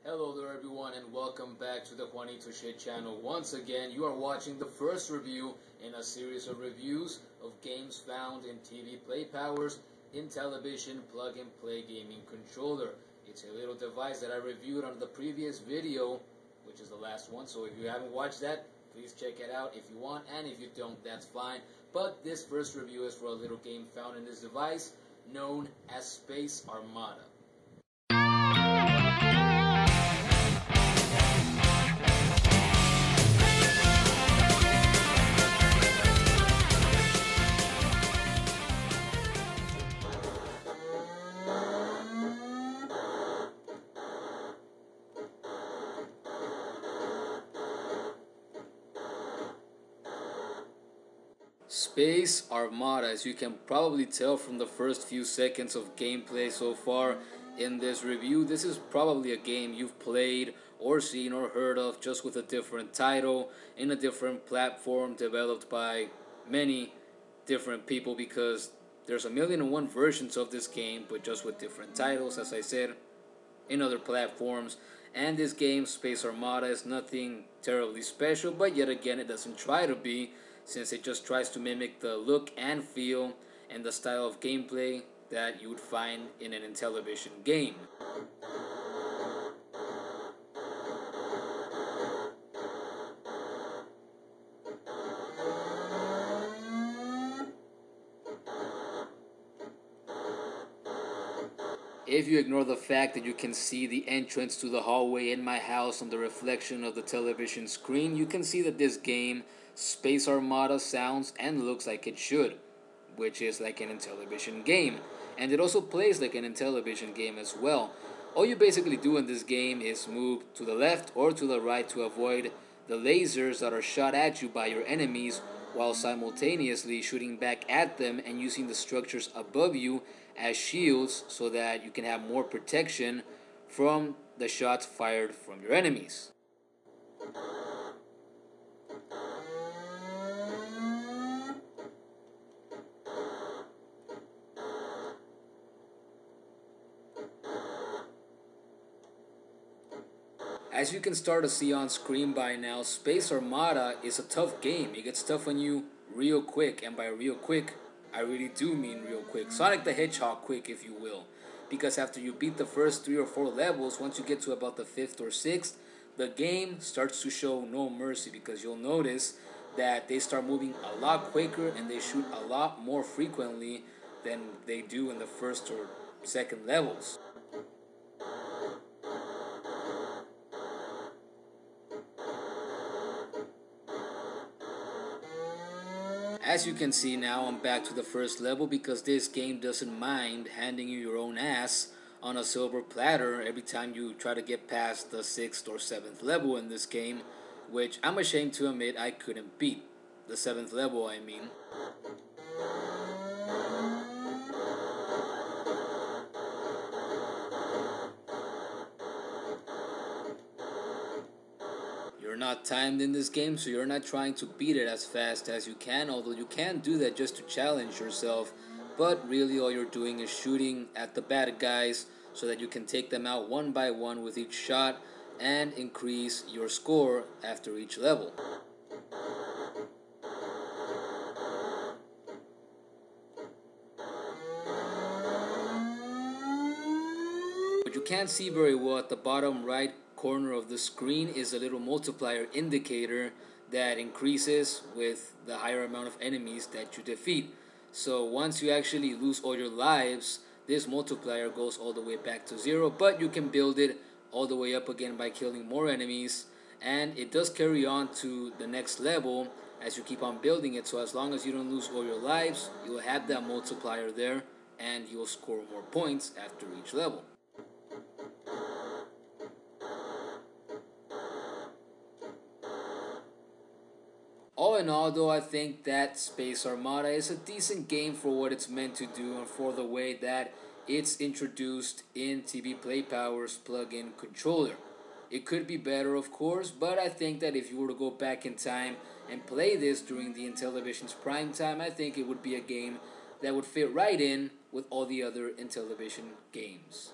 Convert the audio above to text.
Hello there everyone and welcome back to the Juanito Shet channel. Once again, you are watching the first review in a series of reviews of games found in TV PlayPower's Intellivision plug-and-play gaming controller. It's a little device that I reviewed on the previous video, which is the last one, so if you haven't watched that, please check it out if you want, and if you don't, that's fine. But this first review is for a little game found in this device known as Space Armada. Space Armada, as you can probably tell from the first few seconds of gameplay so far in this review, this is probably a game you've played or seen or heard of, just with a different title in a different platform developed by many different people, because there's 1,000,001 versions of this game, but just with different titles, as I said, in other platforms. And this game, Space Armada, is nothing terribly special, but yet again it doesn't try to be, since it just tries to mimic the look and feel and the style of gameplay that you would find in an Intellivision game. If you ignore the fact that you can see the entrance to the hallway in my house on the reflection of the television screen, you can see that this game, Space Armada, sounds and looks like it should, which is like an Intellivision game. And it also plays like an Intellivision game as well. All you basically do in this game is move to the left or to the right to avoid the lasers that are shot at you by your enemies, while simultaneously shooting back at them and using the structures above you as shields so that you can have more protection from the shots fired from your enemies. As you can start to see on screen by now, Space Armada is a tough game. It gets tough on you real quick, and by real quick, I really do mean real quick. Sonic the Hedgehog quick, if you will. Because after you beat the first 3 or 4 levels, once you get to about the 5th or 6th, the game starts to show no mercy, because you'll notice that they start moving a lot quicker and they shoot a lot more frequently than they do in the first or second levels. As you can see now, I'm back to the first level, because this game doesn't mind handing you your own ass on a silver platter every time you try to get past the 6th or 7th level in this game, which I'm ashamed to admit I couldn't beat. The 7th level, I mean. You're not timed in this game, so you're not trying to beat it as fast as you can, although you can do that just to challenge yourself. But really all you're doing is shooting at the bad guys so that you can take them out one by one with each shot and increase your score after each level. What you can't see very well at the bottom right corner of the screen is a little multiplier indicator that increases with the higher amount of enemies that you defeat. So once you actually lose all your lives, this multiplier goes all the way back to 0, but you can build it all the way up again by killing more enemies, and it does carry on to the next level as you keep on building it. So as long as you don't lose all your lives, you'll have that multiplier there and you'll score more points after each level. All in all, though, I think that Space Armada is a decent game for what it's meant to do and for the way that it's introduced in TV PlayPower's plug-in controller. It could be better, of course, but I think that if you were to go back in time and play this during the Intellivision's prime time, I think it would be a game that would fit right in with all the other Intellivision games.